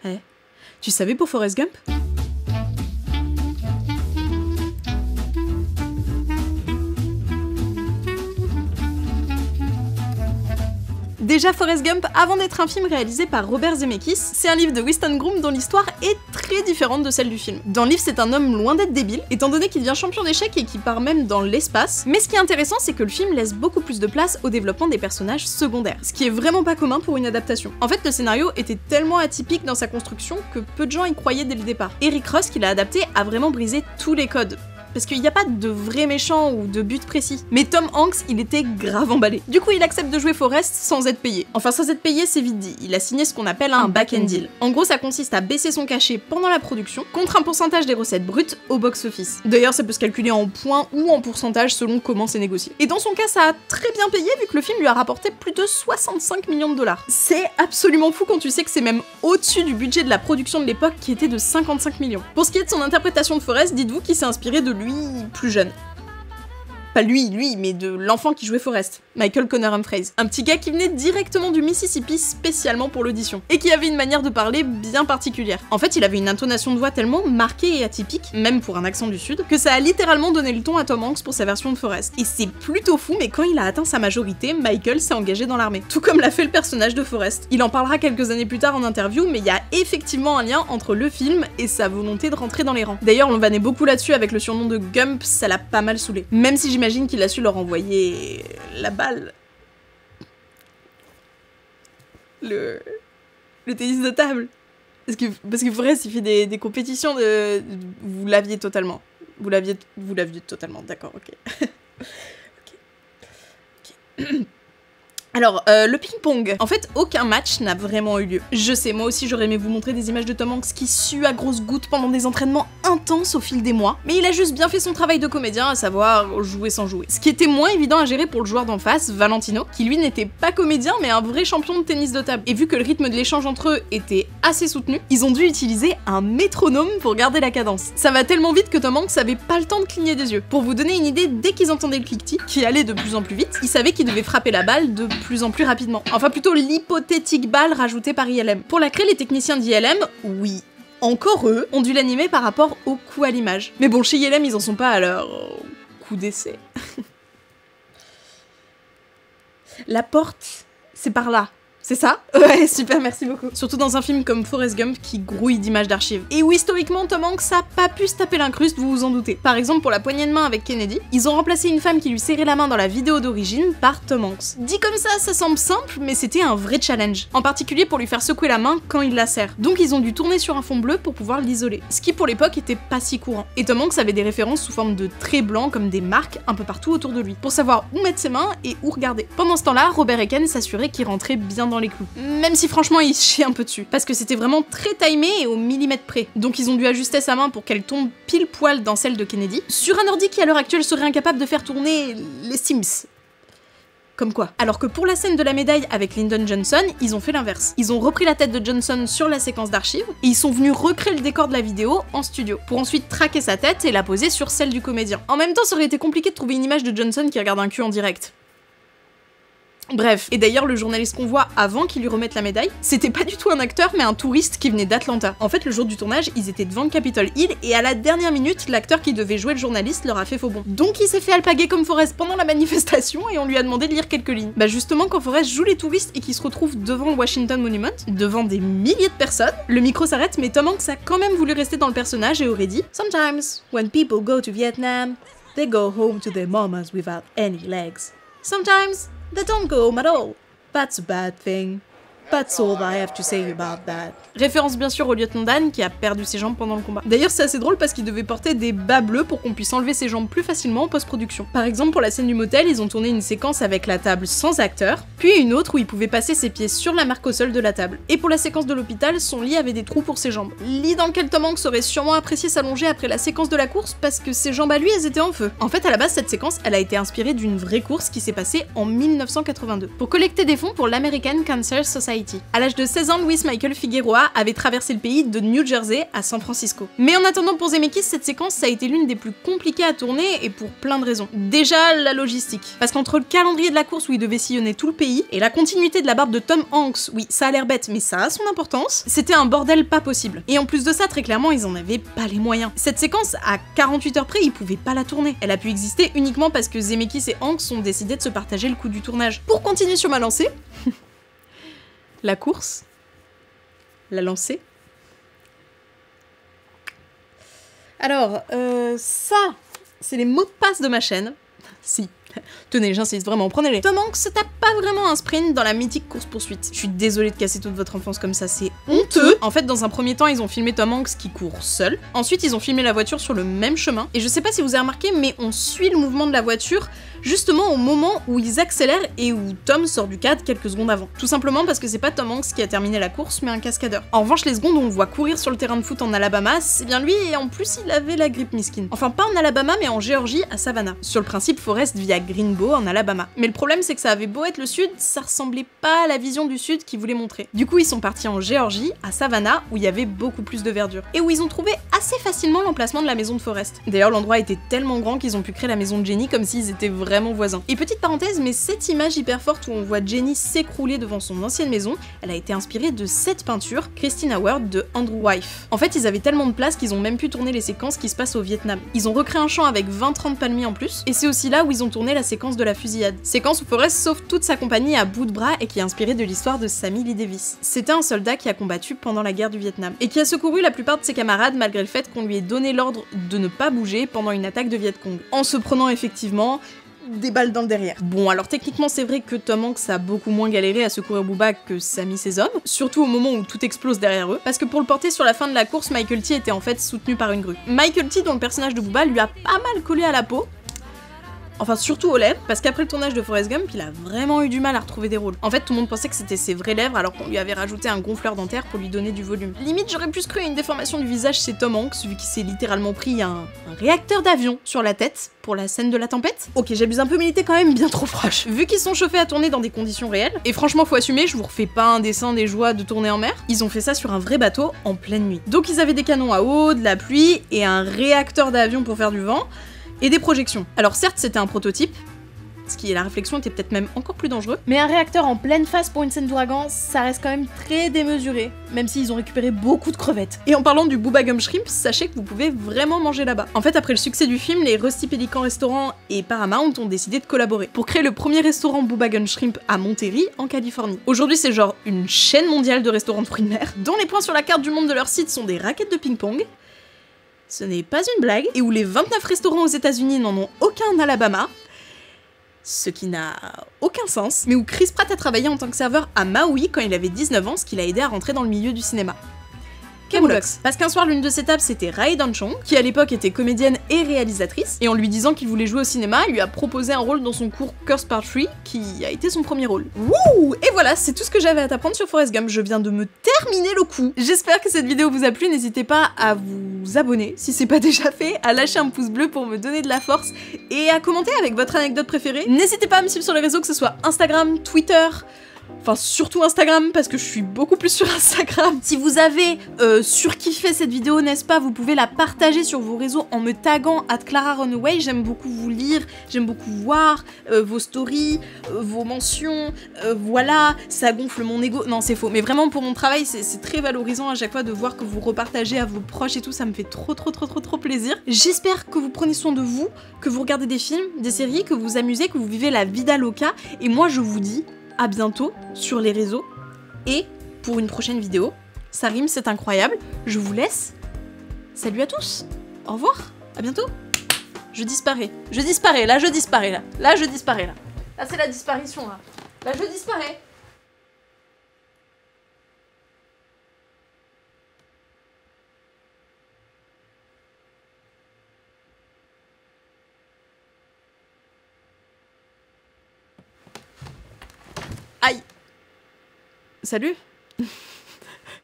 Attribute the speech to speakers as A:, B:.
A: Eh, tu savais pour Forrest Gump? Déjà, Forrest Gump, avant d'être un film réalisé par Robert Zemeckis, c'est un livre de Winston Groom dont l'histoire est très différente de celle du film. Dans le livre, c'est un homme loin d'être débile, étant donné qu'il devient champion d'échecs et qu'il part même dans l'espace, mais ce qui est intéressant, c'est que le film laisse beaucoup plus de place au développement des personnages secondaires, ce qui est vraiment pas commun pour une adaptation. En fait, le scénario était tellement atypique dans sa construction que peu de gens y croyaient dès le départ. Eric Ross, qui l'a adapté, a vraiment brisé tous les codes. Parce qu'il n'y a pas de vrai méchant ou de but précis. Mais Tom Hanks, il était grave emballé. Du coup, il accepte de jouer Forrest sans être payé. Enfin, sans être payé, c'est vite dit. Il a signé ce qu'on appelle un back-end deal. En gros, ça consiste à baisser son cachet pendant la production contre un pourcentage des recettes brutes au box-office. D'ailleurs, ça peut se calculer en points ou en pourcentage selon comment c'est négocié. Et dans son cas, ça a très bien payé vu que le film lui a rapporté plus de 65 millions de dollars. C'est absolument fou quand tu sais que c'est même au-dessus du budget de la production de l'époque qui était de 55 millions. Pour ce qui est de son interprétation de Forrest, dites-vous qu'il s'est inspiré de lui plus jeune. Pas lui, mais de l'enfant qui jouait Forrest, Michael Connor Humphreys. Un petit gars qui venait directement du Mississippi spécialement pour l'audition, et qui avait une manière de parler bien particulière. En fait, il avait une intonation de voix tellement marquée et atypique, même pour un accent du Sud, que ça a littéralement donné le ton à Tom Hanks pour sa version de Forrest. Et c'est plutôt fou, mais quand il a atteint sa majorité, Michael s'est engagé dans l'armée. Tout comme l'a fait le personnage de Forrest. Il en parlera quelques années plus tard en interview, mais il y a effectivement un lien entre le film et sa volonté de rentrer dans les rangs. D'ailleurs, on vannait beaucoup là-dessus avec le surnom de Gump, ça l'a pas mal saoulé. Même si j'imagine qu'il a su leur envoyer la balle. Le tennis de table. Parce que Forrest, il fait des compétitions de... Vous l'aviez totalement. Vous l'aviez totalement, d'accord, ok. Ok. Alors, le ping-pong. En fait, aucun match n'a vraiment eu lieu. Je sais, moi aussi j'aurais aimé vous montrer des images de Tom Hanks qui sue à grosses gouttes pendant des entraînements intenses au fil des mois, mais il a juste bien fait son travail de comédien, à savoir jouer sans jouer. Ce qui était moins évident à gérer pour le joueur d'en face, Valentino, qui lui n'était pas comédien mais un vrai champion de tennis de table. Et vu que le rythme de l'échange entre eux était assez soutenu, ils ont dû utiliser un métronome pour garder la cadence. Ça va tellement vite que Tom Hanks avait pas le temps de cligner des yeux. Pour vous donner une idée, dès qu'ils entendaient le cliquetis, qui allait de plus en plus vite, ils savaient qu'ils devaient frapper la balle de plus en plus rapidement. Enfin plutôt l'hypothétique balle rajoutée par ILM. Pour la créer, les techniciens d'ILM, oui, encore eux, ont dû l'animer par rapport au coup à l'image. Mais bon, chez ILM, ils en sont pas à leur coup d'essai. La porte, c'est par là. C'est ça? Ouais, super, merci beaucoup. Surtout dans un film comme Forrest Gump qui grouille d'images d'archives. Et où historiquement, Tom Hanks a pas pu se taper l'incruste, vous vous en doutez. Par exemple, pour la poignée de main avec Kennedy, ils ont remplacé une femme qui lui serrait la main dans la vidéo d'origine par Tom Hanks. Dit comme ça semble simple, mais c'était un vrai challenge. En particulier pour lui faire secouer la main quand il la serre. Donc ils ont dû tourner sur un fond bleu pour pouvoir l'isoler. Ce qui pour l'époque était pas si courant. Et Tom Hanks avait des références sous forme de traits blancs comme des marques un peu partout autour de lui, pour savoir où mettre ses mains et où regarder. Pendant ce temps-là, Robert Eken s'assurait qu'il rentrait bien dans les clous. Même si franchement il chie un peu dessus, parce que c'était vraiment très timé et au millimètre près. Donc ils ont dû ajuster sa main pour qu'elle tombe pile poil dans celle de Kennedy, sur un ordi qui à l'heure actuelle serait incapable de faire tourner les Sims. Comme quoi. Alors que pour la scène de la médaille avec Lyndon Johnson, ils ont fait l'inverse. Ils ont repris la tête de Johnson sur la séquence d'archives, et ils sont venus recréer le décor de la vidéo en studio, pour ensuite traquer sa tête et la poser sur celle du comédien. En même temps, ça aurait été compliqué de trouver une image de Johnson qui regarde un cul en direct. Bref, et d'ailleurs le journaliste qu'on voit avant qu'il lui remette la médaille, c'était pas du tout un acteur mais un touriste qui venait d'Atlanta. En fait le jour du tournage, ils étaient devant le Capitol Hill et à la dernière minute, l'acteur qui devait jouer le journaliste leur a fait faux bon. Donc il s'est fait alpaguer comme Forrest pendant la manifestation et on lui a demandé de lire quelques lignes. Bah justement quand Forrest joue les touristes et qu'il se retrouve devant le Washington Monument, devant des milliers de personnes, le micro s'arrête mais Tom Hanks a quand même voulu rester dans le personnage et aurait dit « Sometimes, when people go to Vietnam, they go home to their mamas without any legs. Sometimes, they don't go home at all. That's a bad thing. That's all I have to say about that. » Référence bien sûr au lieutenant Dan qui a perdu ses jambes pendant le combat. D'ailleurs c'est assez drôle parce qu'il devait porter des bas bleus pour qu'on puisse enlever ses jambes plus facilement en post-production. Par exemple pour la scène du motel, ils ont tourné une séquence avec la table sans acteur, puis une autre où il pouvait passer ses pieds sur la marque au sol de la table. Et pour la séquence de l'hôpital, son lit avait des trous pour ses jambes. Lit dans lequel Tom Hanks aurait sûrement apprécié s'allonger après la séquence de la course parce que ses jambes à lui elles étaient en feu. En fait à la base cette séquence elle a été inspirée d'une vraie course qui s'est passée en 1982 pour collecter des fonds pour l'American Cancer Society. Tahiti. À l'âge de 16 ans, Luis Michael Figueroa avait traversé le pays de New Jersey à San Francisco. Mais en attendant pour Zemeckis, cette séquence ça a été l'une des plus compliquées à tourner et pour plein de raisons. Déjà, la logistique. Parce qu'entre le calendrier de la course où il devait sillonner tout le pays et la continuité de la barbe de Tom Hanks, oui, ça a l'air bête, mais ça a son importance, c'était un bordel pas possible. Et en plus de ça, très clairement, ils en avaient pas les moyens. Cette séquence, à 48 heures près, ils pouvaient pas la tourner. Elle a pu exister uniquement parce que Zemeckis et Hanks ont décidé de se partager le coût du tournage. Pour continuer sur ma lancée, la course, la lancée. Alors, ça, c'est les mots de passe de ma chaîne. Si. Tenez, j'insiste vraiment, prenez-les. Tom Hanks se tape pas vraiment un sprint dans la mythique course-poursuite. Je suis désolée de casser toute votre enfance comme ça, c'est honteux. En fait, dans un premier temps, ils ont filmé Tom Hanks qui court seul. Ensuite, ils ont filmé la voiture sur le même chemin. Et je sais pas si vous avez remarqué, mais on suit le mouvement de la voiture justement au moment où ils accélèrent et où Tom sort du cadre quelques secondes avant. Tout simplement parce que c'est pas Tom Hanks qui a terminé la course, mais un cascadeur. En revanche, les secondes où on le voit courir sur le terrain de foot en Alabama, c'est bien lui, et en plus, il avait la grippe miskin. Enfin, pas en Alabama, mais en Géorgie, à Savannah. Sur le principe Forest via Greenbow en Alabama. Mais le problème, c'est que ça avait beau être le sud, ça ressemblait pas à la vision du sud qu'ils voulaient montrer. Du coup, ils sont partis en Géorgie, à Savannah, où il y avait beaucoup plus de verdure. Et où ils ont trouvé assez facilement l'emplacement de la maison de Forest. D'ailleurs, l'endroit était tellement grand qu'ils ont pu créer la maison de Jenny comme s'ils étaient vraiment voisins. Et petite parenthèse, mais cette image hyper forte où on voit Jenny s'écrouler devant son ancienne maison, elle a été inspirée de cette peinture, Christine Howard de Andrew Wyeth. En fait, ils avaient tellement de place qu'ils ont même pu tourner les séquences qui se passent au Vietnam. Ils ont recréé un champ avec 20-30 palmiers en plus, et c'est aussi là où ils ont tourné la séquence de la fusillade. Séquence où Forrest sauve toute sa compagnie à bout de bras et qui est inspirée de l'histoire de Sammy Lee Davis. C'était un soldat qui a combattu pendant la guerre du Vietnam, et qui a secouru la plupart de ses camarades malgré le fait qu'on lui ait donné l'ordre de ne pas bouger pendant une attaque de Viet Cong, en se prenant effectivement des balles dans le derrière. Bon, alors techniquement c'est vrai que Tom Hanks a beaucoup moins galéré à secourir Booba que Sammy ses hommes, surtout au moment où tout explose derrière eux, parce que pour le porter sur la fin de la course, Michael T était en fait soutenu par une grue. Michael T, dont le personnage de Booba lui a pas mal collé à la peau, enfin surtout aux lèvres, parce qu'après le tournage de Forrest Gump, il a vraiment eu du mal à retrouver des rôles. En fait, tout le monde pensait que c'était ses vraies lèvres alors qu'on lui avait rajouté un gonfleur dentaire pour lui donner du volume. Limite, j'aurais plus cru à une déformation du visage chez Tom Hanks, vu qu'il s'est littéralement pris un réacteur d'avion sur la tête pour la scène de la tempête. Ok, j'abuse un peu, mais il était quand même bien trop proche. Vu qu'ils sont chauffés à tourner dans des conditions réelles, et franchement faut assumer, je vous refais pas un dessin des joies de tourner en mer, ils ont fait ça sur un vrai bateau en pleine nuit. Donc ils avaient des canons à eau, de la pluie, et un réacteur d'avion pour faire du vent, et des projections. Alors certes c'était un prototype, ce qui est la réflexion était peut-être même encore plus dangereux, mais un réacteur en pleine face pour une scène d'ouragan, ça reste quand même très démesuré, même s'ils ont récupéré beaucoup de crevettes. Et en parlant du Booba Gump Shrimp, sachez que vous pouvez vraiment manger là-bas. En fait, après le succès du film, les Rusty Pelican Restaurant et Paramount ont décidé de collaborer pour créer le premier restaurant Booba Gump Shrimp à Monterey, en Californie. Aujourd'hui, c'est genre une chaîne mondiale de restaurants de fruits de mer, dont les points sur la carte du monde de leur site sont des raquettes de ping-pong. Ce n'est pas une blague, et où les 29 restaurants aux États-Unis n'en ont aucun en Alabama, ce qui n'a aucun sens, mais où Chris Pratt a travaillé en tant que serveur à Maui quand il avait 19 ans, ce qui l'a aidé à rentrer dans le milieu du cinéma. Camoulox. Parce qu'un soir, l'une de ses tables, c'était Rae Dan Chong, qui à l'époque était comédienne et réalisatrice, et en lui disant qu'il voulait jouer au cinéma, il lui a proposé un rôle dans son cours Curse Part 3, qui a été son premier rôle. Wouh! Et voilà, c'est tout ce que j'avais à t'apprendre sur Forrest Gump, je viens de me terminer le coup. J'espère que cette vidéo vous a plu, n'hésitez pas à vous abonner, si c'est pas déjà fait, à lâcher un pouce bleu pour me donner de la force, et à commenter avec votre anecdote préférée. N'hésitez pas à me suivre sur les réseaux, que ce soit Instagram, Twitter, enfin surtout Instagram parce que je suis beaucoup plus sur Instagram. Si vous avez surkiffé cette vidéo, n'est-ce pas, vous pouvez la partager sur vos réseaux en me taguant @ClaraRunaway. J'aime beaucoup vous lire, j'aime beaucoup voir vos stories, vos mentions, voilà, ça gonfle mon ego. Non, c'est faux, mais vraiment pour mon travail, c'est très valorisant à chaque fois de voir que vous repartagez à vos proches et tout, ça me fait trop plaisir. J'espère que vous prenez soin de vous, que vous regardez des films, des séries, que vous vous amusez, que vous vivez la vida loca, et moi je vous dis à bientôt sur les réseaux et pour une prochaine vidéo. Ça rime, c'est incroyable. Je vous laisse. Salut à tous. Au revoir. À bientôt. Je disparais. Je disparais. Là, je disparais. Là. Là, je disparais. Là. Là, c'est la disparition. Là. Là, je disparais. Aïe. Salut.